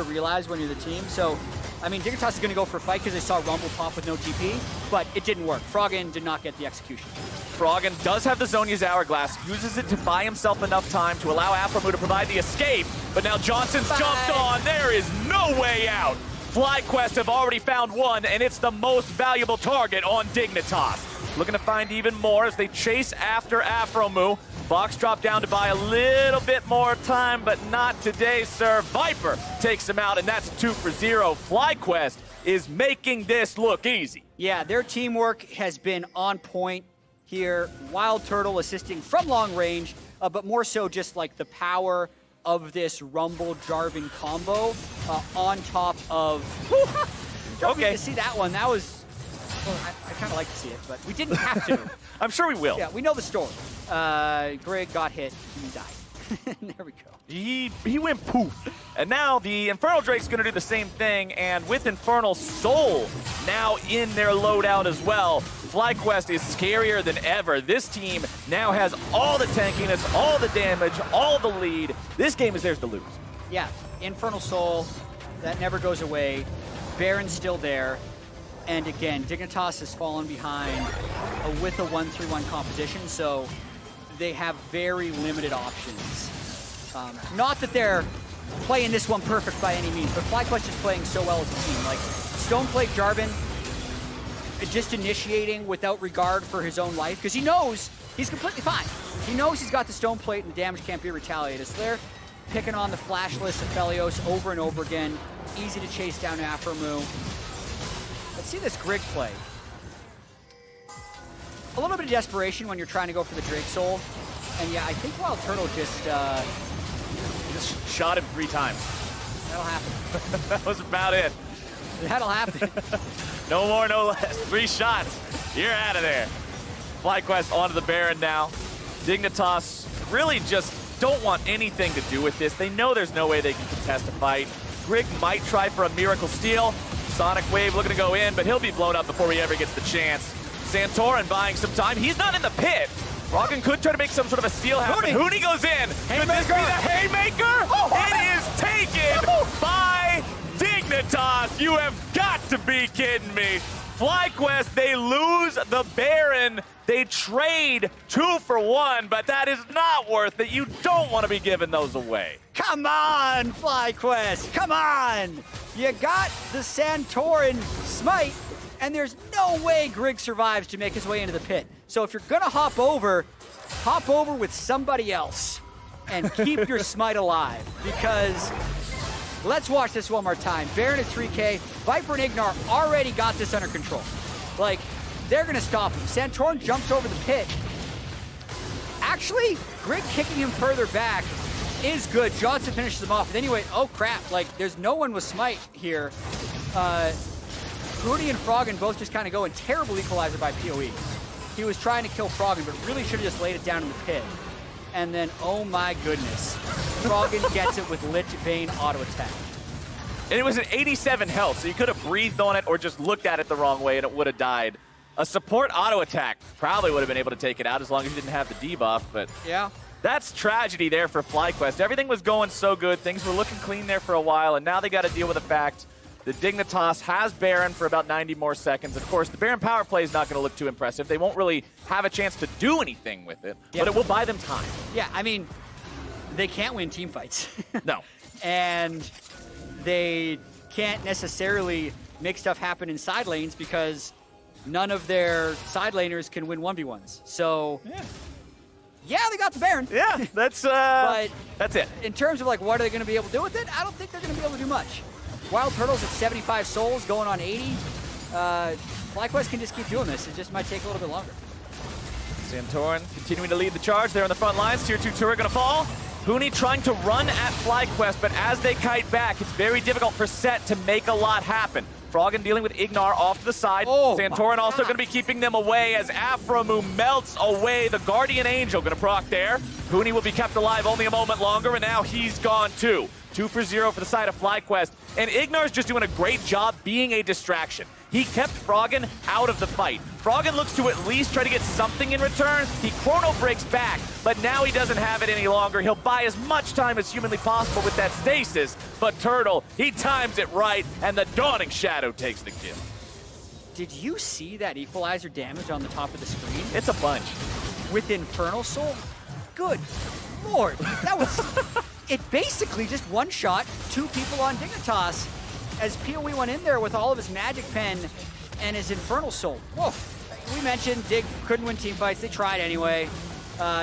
[SPEAKER 2] realize when you're the team. So, I mean, Dignitas is going to go for a fight because they saw Rumble pop with no TP, but it didn't work. Froggen did not get the execution.
[SPEAKER 1] Froggen does have the Zhonya's Hourglass, uses it to buy himself enough time to allow Aphromoo to provide the escape, but now Johnson's jumped on. There is no way out. FlyQuest have already found one, and it's the most valuable target on Dignitas. Looking to find even more as they chase after Aphromoo. Box drop down to buy a little bit more time, but not today, sir. Viper takes him out, and that's 2 for 0. FlyQuest is making this look easy.
[SPEAKER 2] Yeah, their teamwork has been on point here. Wild Turtle assisting from long range, but more so just like the power of this Rumble Jarvan combo on top of... Don't need to see that one. That was... Well, I kind of like to see it, but we didn't have to.
[SPEAKER 1] I'm sure we will.
[SPEAKER 2] Yeah, we know the story. Greg got hit, and he died. There we go.
[SPEAKER 1] He went poof. And now the Infernal Drake's going to do the same thing, and with Infernal Soul now in their loadout as well, FlyQuest is scarier than ever. This team now has all the tankiness, all the damage, all the lead. This game is theirs to lose.
[SPEAKER 2] Yeah, Infernal Soul, that never goes away. Baron's still there. And again, Dignitas has fallen behind with a 1-3-1 composition, so they have very limited options. Not that they're playing this one perfect by any means, but FlyQuest is playing so well as a team. Like, Stoneplate Jarvan just initiating without regard for his own life, because he knows he's completely fine. He knows he's got the Stoneplate and the damage can't be retaliated. So they're picking on the flashless Aphelios over and over again. Easy to chase down Aphromoo. Let's see this Grig play. A little bit of desperation when you're trying to go for the Drake Soul. And yeah, I think Wild Turtle just
[SPEAKER 1] shot him 3 times.
[SPEAKER 2] That'll happen.
[SPEAKER 1] That was about it.
[SPEAKER 2] That'll happen.
[SPEAKER 1] No more, no less. 3 shots. You're out of there. FlyQuest onto the Baron now. Dignitas really just don't want anything to do with this. They know there's no way they can contest a fight. Grig might try for a Miracle Steal. Sonic Wave looking to go in, but he'll be blown up before he ever gets the chance. Santorin buying some time. He's not in the pit. Froggen could try to make some sort of a steal happen. Huni goes in. Could this be the haymaker? It is taken by Dignitas. You have got to be kidding me. FlyQuest, they lose the Baron. They trade 2 for 1, but that is not worth it. You don't want to be giving those away.
[SPEAKER 2] Come on, FlyQuest, come on! You got the Santorin smite, and there's no way Grig survives to make his way into the pit. So if you're gonna hop over with somebody else and keep your smite alive, because let's watch this one more time. Baron at 3K, Viper and Ignar already got this under control. Like, they're gonna stop him. Santorin jumps over the pit. Actually, Grig kicking him further back is good. Johnson finishes him off. But anyway, oh crap, like there's no one with smite here. Huni and Froggen both just kind of going. Terrible equalizer by PoE. He was trying to kill Froggen, but really should have just laid it down in the pit. And then, oh my goodness, Froggen gets it with Lit Bane auto attack.
[SPEAKER 1] And it was an 87 health, so you could have breathed on it or just looked at it the wrong way and it would have died. A support auto attack probably would have been able to take it out as long as you didn't have the debuff, but
[SPEAKER 2] yeah.
[SPEAKER 1] That's tragedy there for FlyQuest. Everything was going so good. Things were looking clean there for a while, and now they got to deal with the fact that Dignitas has Baron for about 90 more seconds. Of course, the Baron power play is not going to look too impressive. They won't really have a chance to do anything with it, but it will buy them time.
[SPEAKER 2] Yeah, I mean, they can't win team fights.
[SPEAKER 1] No.
[SPEAKER 2] And they can't necessarily make stuff happen in side lanes because none of their side laners can win 1v1s. So... yeah, they got the Baron.
[SPEAKER 1] Yeah, that's it.
[SPEAKER 2] In terms of like what are they going to be able to do with it, I don't think they're going to be able to do much. Wild Turtles at 75 souls, going on 80. FlyQuest can just keep doing this. It just might take a little bit longer.
[SPEAKER 1] Santorin continuing to lead the charge there on the front lines. Tier 2 turret going to fall. Huni trying to run at FlyQuest, but as they kite back, it's very difficult for Set to make a lot happen. Froggen dealing with Ignar off to the side. Santorin also going to be keeping them away as Aphromoo melts away. The Guardian Angel going to proc there. Huni will be kept alive only a moment longer, and now he's gone too. 2 for 0 for the side of FlyQuest. And Ignar's just doing a great job being a distraction. He kept Froggen out of the fight. Froggen looks to at least try to get something in return. He chrono breaks back, but now he doesn't have it any longer. He'll buy as much time as humanly possible with that stasis. But Turtle, he times it right, and the Dawning Shadow takes the kill.
[SPEAKER 2] Did you see that equalizer damage on the top of the screen?
[SPEAKER 1] It's a bunch.
[SPEAKER 2] With Infernal Soul? Good Lord. That was... It basically just one-shot 2 people on Dignitas as PoE went in there with all of his Magic Pen and his Infernal Soul. Whoa. We mentioned Dig couldn't win team fights. They tried anyway.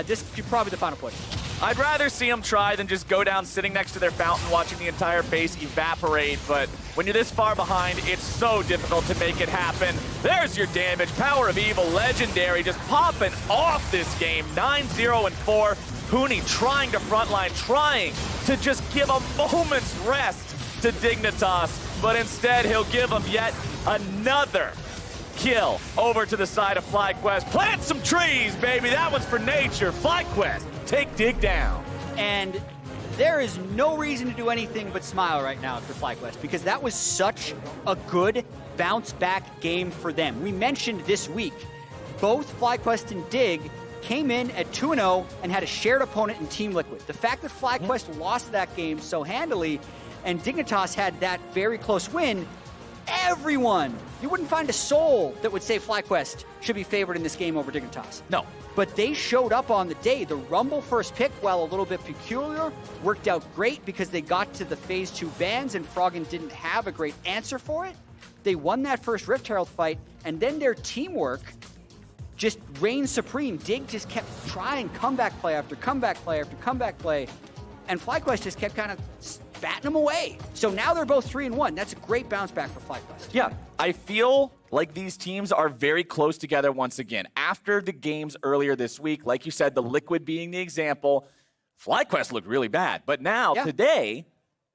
[SPEAKER 2] This is probably the final push.
[SPEAKER 1] I'd rather see them try than just go down sitting next to their fountain watching the entire base evaporate, but when you're this far behind, it's so difficult to make it happen. There's your damage. Power of Evil, legendary, just popping off this game. 9-0-4. Huni trying to frontline, trying to just give a moment's rest to Dignitas, but instead he'll give them yet another kill over to the side of FlyQuest. Plant some trees, baby. That one's for nature. FlyQuest, take Dig down.
[SPEAKER 2] And there is no reason to do anything but smile right now for FlyQuest because that was such a good bounce-back game for them. We mentioned this week, both FlyQuest and Dig came in at 2-0 and had a shared opponent in Team Liquid. The fact that FlyQuest lost that game so handily and Dignitas had that very close win, everyone, you wouldn't find a soul that would say FlyQuest should be favored in this game over Dignitas.
[SPEAKER 1] No.
[SPEAKER 2] But they showed up on the day. The Rumble first pick, while a little bit peculiar, worked out great because they got to the Phase 2 bans and Froggen didn't have a great answer for it. They won that first Rift Herald fight, and then their teamwork just reigned supreme. Dig just kept trying comeback play after comeback play after comeback play, and FlyQuest just kept kind of batting them away. So now they're both 3-1. That's a great bounce back for FlyQuest.
[SPEAKER 1] Yeah, I feel like these teams are very close together once again. After the games earlier this week, like you said, the Liquid being the example, FlyQuest looked really bad. But now, today,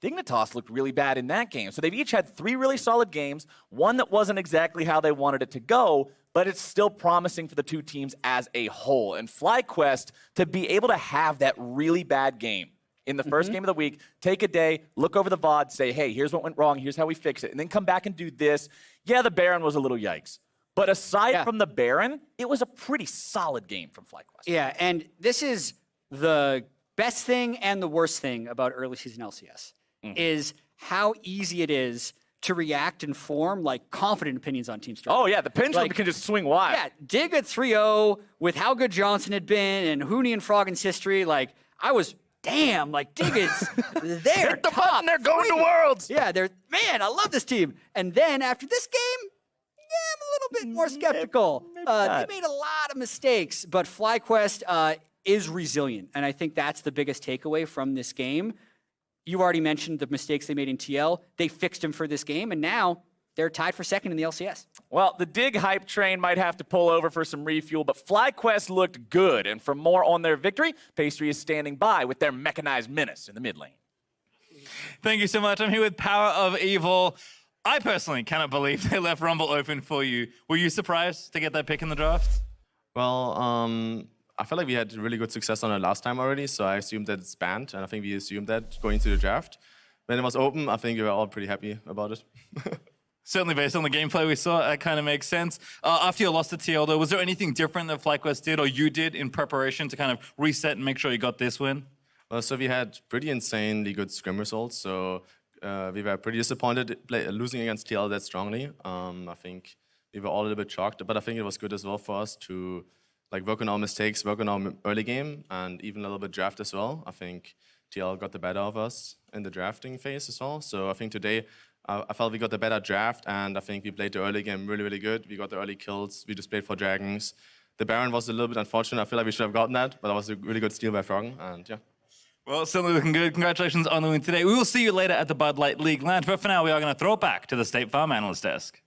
[SPEAKER 1] Dignitas looked really bad in that game. So they've each had 3 really solid games, one that wasn't exactly how they wanted it to go, but it's still promising for the 2 teams as a whole. And FlyQuest, to be able to have that really bad game in the first game of the week, take a day, look over the VOD, say, hey, here's what went wrong, here's how we fix it, and then come back and do this. Yeah, the Baron was a little yikes. But aside from the Baron, it was a pretty solid game from FlyQuest.
[SPEAKER 2] Yeah, and this is the best thing and the worst thing about early season LCS, is how easy it is to react and form like confident opinions on team strategy.
[SPEAKER 1] Oh yeah, the pendulum can just swing wide.
[SPEAKER 2] Yeah, Dig at 3-0 with how good Johnson had been and Huni and Froggen's history, like I was, damn, like Dig is they're
[SPEAKER 1] the button, they're going to Worlds.
[SPEAKER 2] Yeah, man, I love this team. And then after this game, yeah, I'm a little bit more skeptical. They made a lot of mistakes, but FlyQuest is resilient, and I think that's the biggest takeaway from this game. You already mentioned the mistakes they made in TL. They fixed them for this game, and now they're tied for second in the LCS.
[SPEAKER 1] Well, the Dig hype train might have to pull over for some refuel, but FlyQuest looked good, and for more on their victory, Pastry is standing by with their mechanized menace in the mid lane.
[SPEAKER 3] Thank you so much. I'm here with Power of Evil. I personally cannot believe they left Rumble open for you. Were you surprised to get that pick in the draft?
[SPEAKER 4] Well, I felt like we had really good success on it last time already, so I assumed that it's banned, and I think we assumed that going into the draft. When it was open, I think we were all pretty happy about it.
[SPEAKER 3] Certainly based on the gameplay we saw, that kind of makes sense. After you lost to TL, though, was there anything different that FlyQuest did or you did in preparation to kind of reset and make sure you got this win?
[SPEAKER 4] Well, so we had pretty insanely good scrim results, so we were pretty disappointed losing against TL that strongly. I think we were all a little bit shocked, but I think it was good as well for us to work on our mistakes, work on our early game, and even a little bit draft as well. I think TL got the better of us in the drafting phase as well. So I think today I felt we got the better draft, and I think we played the early game really, really good. We got the early kills. We just played for Dragons. The Baron was a little bit unfortunate. I feel like we should have gotten that, but that was a really good steal by Froggen, and yeah.
[SPEAKER 3] Well, certainly looking good. Congratulations on the win today. We will see you later at the Bud Light League Lounge, but for now, we are going to throw it back to the State Farm Analyst Desk.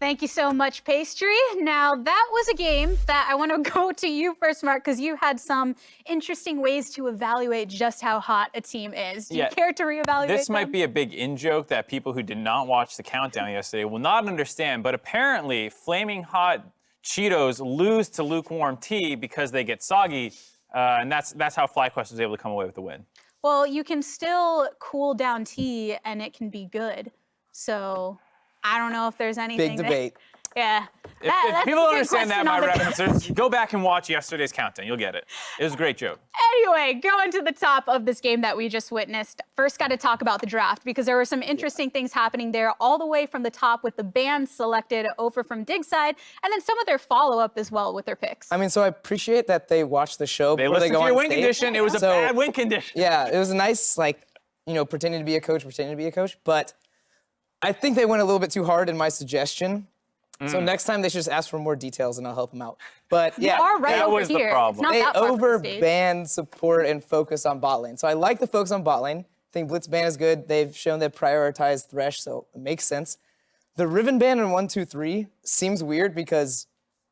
[SPEAKER 5] Thank you so much, Pastry. Now, that was a game that I want to go to you first, Mark, because you had some interesting ways to evaluate just how hot a team is. Do you care to reevaluate
[SPEAKER 6] This
[SPEAKER 5] them?
[SPEAKER 6] might be a big in-joke that people who did not watch the countdown yesterday will not understand, but apparently Flaming Hot Cheetos lose to lukewarm tea because they get soggy, and that's how FlyQuest was able to come away with the win.
[SPEAKER 5] Well, you can still cool down tea, and it can be good. So I don't know if there's anything.
[SPEAKER 7] Big debate.
[SPEAKER 5] Yeah.
[SPEAKER 6] If people don't understand that, my references, go back and watch yesterday's countdown. You'll get it. It was a great joke.
[SPEAKER 5] Anyway, going to the top of this game that we just witnessed. First, got to talk about the draft because there were some interesting things happening there, all the way from the top with the band selected over from Dig side, and then some of their follow-up as well with their picks.
[SPEAKER 7] I mean, so I appreciate that they watched the show
[SPEAKER 6] They
[SPEAKER 7] before they
[SPEAKER 6] listened
[SPEAKER 7] go
[SPEAKER 6] to your
[SPEAKER 7] on
[SPEAKER 6] win
[SPEAKER 7] stage.
[SPEAKER 6] condition. It was a bad win condition.
[SPEAKER 7] Yeah, it was a nice, like, pretending to be a coach, but I think they went a little bit too hard in my suggestion. So next time they should just ask for more details and I'll help them out. But yeah,
[SPEAKER 5] You are right
[SPEAKER 6] that
[SPEAKER 5] over
[SPEAKER 6] was the
[SPEAKER 5] here.
[SPEAKER 6] problem.
[SPEAKER 5] It's
[SPEAKER 7] they
[SPEAKER 5] not that far from the stage.
[SPEAKER 7] overbanned support and focus on bot lane. So I like the focus on bot lane. I think Blitz ban is good. They've shown they prioritize Thresh, so it makes sense. The Riven ban in 1-2-3 seems weird because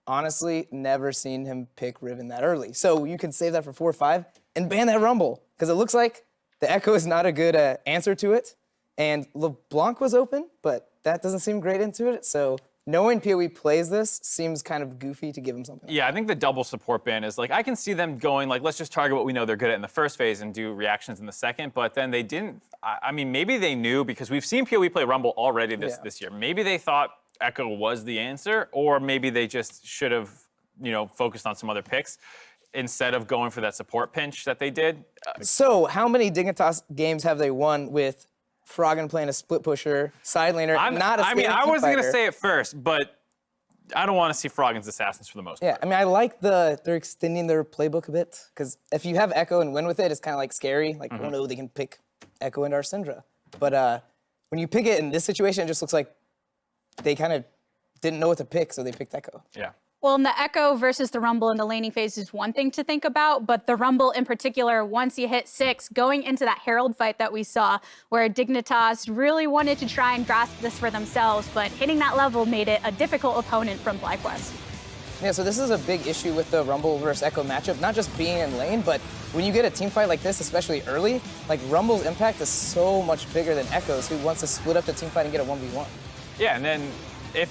[SPEAKER 7] honestly, never seen him pick Riven that early. So you can save that for 4 or 5 and ban that Rumble because it looks like the Echo is not a good answer to it. And LeBlanc was open, but that doesn't seem great into it. So knowing PoE plays this seems kind of goofy to give him something.
[SPEAKER 6] Yeah, I think the double support ban is like, I can see them going like, let's just target what we know they're good at in the first phase and do reactions in the second, but then they didn't. I mean, maybe they knew because we've seen PoE play Rumble already this year. Maybe they thought Echo was the answer, or maybe they just should have, focused on some other picks instead of going for that support pinch that they did.
[SPEAKER 7] So how many Dignitas games have they won with Froggen playing a split pusher, side laner, not a
[SPEAKER 6] I
[SPEAKER 7] scaling
[SPEAKER 6] wasn't going to
[SPEAKER 7] fighter?
[SPEAKER 6] say it first, but I don't want to see Froggen's assassins for the most part.
[SPEAKER 7] Yeah, I mean, I like they're extending their playbook a bit, because if you have Echo and win with it, it's kind of like scary. Like, oh no, they can pick Echo and our Syndra. But when you pick it in this situation, it just looks like they kind of didn't know what to pick, so they picked Echo.
[SPEAKER 6] Yeah.
[SPEAKER 5] Well, in the Echo versus the Rumble in the laning phase is one thing to think about, but the Rumble in particular, once you hit 6, going into that Herald fight that we saw, where Dignitas really wanted to try and grasp this for themselves, but hitting that level made it a difficult opponent from FlyQuest.
[SPEAKER 7] Yeah, so this is a big issue with the Rumble versus Echo matchup, not just being in lane, but when you get a team fight like this, especially early, like Rumble's impact is so much bigger than Echo's, who wants to split up the team fight and get a 1v1.
[SPEAKER 6] Yeah, and then if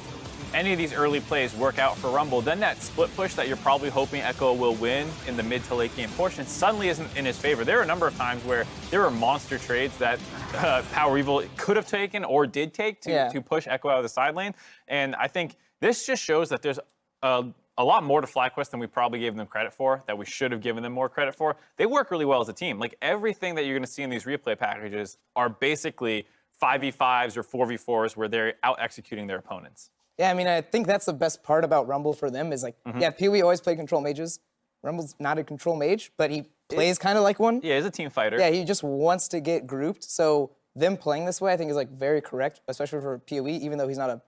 [SPEAKER 6] any of these early plays work out for Rumble, then that split push that you're probably hoping Echo will win in the mid to late game portion suddenly isn't in his favor. There are a number of times where there were monster trades that Power Evil could have taken or did take to push Echo out of the side lane. And I think this just shows that there's a lot more to FlyQuest than we probably gave them credit for, that we should have given them more credit for. They work really well as a team. Like everything that you're going to see in these replay packages are basically 5v5s or 4v4s where they're out executing their opponents.
[SPEAKER 7] Yeah, I mean, I think that's the best part about Rumble for them is like, yeah, PoE always played control mages. Rumble's not a control mage, but he plays kind of like one.
[SPEAKER 6] Yeah, he's a team fighter.
[SPEAKER 7] Yeah, he just wants to get grouped. So them playing this way, I think, is like very correct, especially for PoE, even though he's not a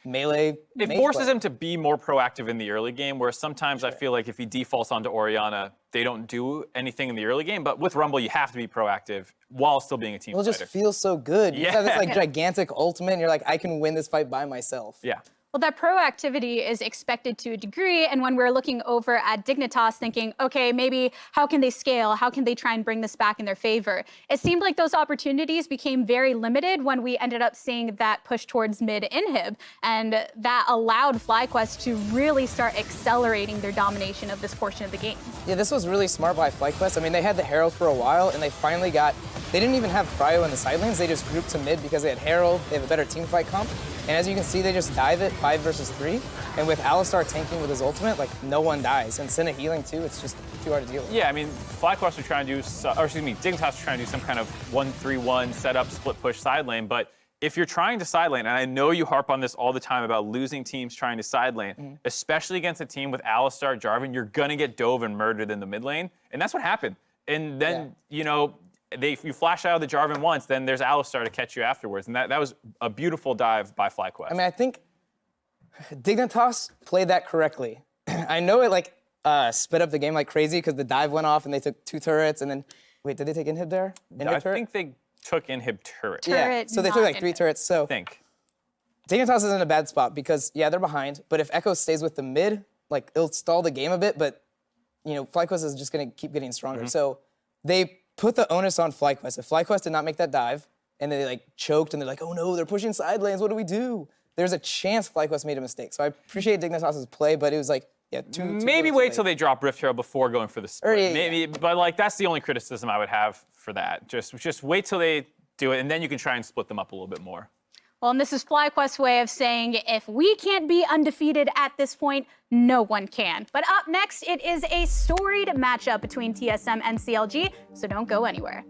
[SPEAKER 7] melee
[SPEAKER 6] It
[SPEAKER 7] mage
[SPEAKER 6] forces
[SPEAKER 7] player.
[SPEAKER 6] him to be more proactive in the early game, where sometimes I feel like if he defaults onto Orianna, they don't do anything in the early game. But with Rumble, you have to be proactive while still being a team
[SPEAKER 7] Well, it
[SPEAKER 6] fighter.
[SPEAKER 7] just feels so good. You
[SPEAKER 6] Yeah.
[SPEAKER 7] have this like gigantic ultimate, and you're like, I can win this fight by myself.
[SPEAKER 6] Yeah.
[SPEAKER 5] Well, that proactivity is expected to a degree, and when we're looking over at Dignitas thinking, okay, maybe how can they scale? How can they try and bring this back in their favor? It seemed like those opportunities became very limited when we ended up seeing that push towards mid-inhib, and that allowed FlyQuest to really start accelerating their domination of this portion of the game.
[SPEAKER 7] Yeah, this was really smart by FlyQuest. I mean, they had the Herald for a while, and they finally got, they didn't even have Cryo in the side lanes. They just grouped to mid because they had Herald, they have a better team fight comp. And as you can see, they just dive it 5 versus 3. And with Alistar tanking with his ultimate, like no one dies. And Senna healing too, it's just too hard to deal with.
[SPEAKER 6] Yeah, I mean, FlyQuest are trying to do, Dignitas are trying to do some kind of 1-3-1 setup, split push side lane. But if you're trying to side lane, and I know you harp on this all the time about losing teams trying to side lane, especially against a team with Alistar, Jarvan, you're gonna get dove and murdered in the mid lane. And that's what happened. And then, if you flash out of the Jarvan once, then there's Alistar to catch you afterwards. And that was a beautiful dive by FlyQuest.
[SPEAKER 7] I mean, I think Dignitas played that correctly. I know it like sped up the game like crazy because the dive went off and they took 2 turrets and then, wait, did they take inhib there?
[SPEAKER 6] I think they took inhib turret.
[SPEAKER 7] Yeah,
[SPEAKER 5] Turret,
[SPEAKER 7] so they
[SPEAKER 5] not
[SPEAKER 7] took like 3
[SPEAKER 5] inhib.
[SPEAKER 7] turrets. So
[SPEAKER 6] I think.
[SPEAKER 7] Dignitas is in a bad spot because, yeah, they're behind, but if Echo stays with the mid, like, it'll stall the game a bit, but, FlyQuest is just going to keep getting stronger. So they put the onus on FlyQuest. If FlyQuest did not make that dive, and they, like, choked, and they're like, oh, no, they're pushing side lanes, what do we do? There's a chance FlyQuest made a mistake. So I appreciate Dignitas' play, but it was like, yeah, too
[SPEAKER 6] Maybe wait till they drop Rift Herald before going for the split.
[SPEAKER 7] yeah,
[SPEAKER 6] Maybe, but, like, that's the only criticism I would have for that. Just wait till they do it, and then you can try and split them up a little bit more.
[SPEAKER 5] Well, and this is FlyQuest's way of saying if we can't be undefeated at this point, no one can. But up next, it is a storied matchup between TSM and CLG, so don't go anywhere.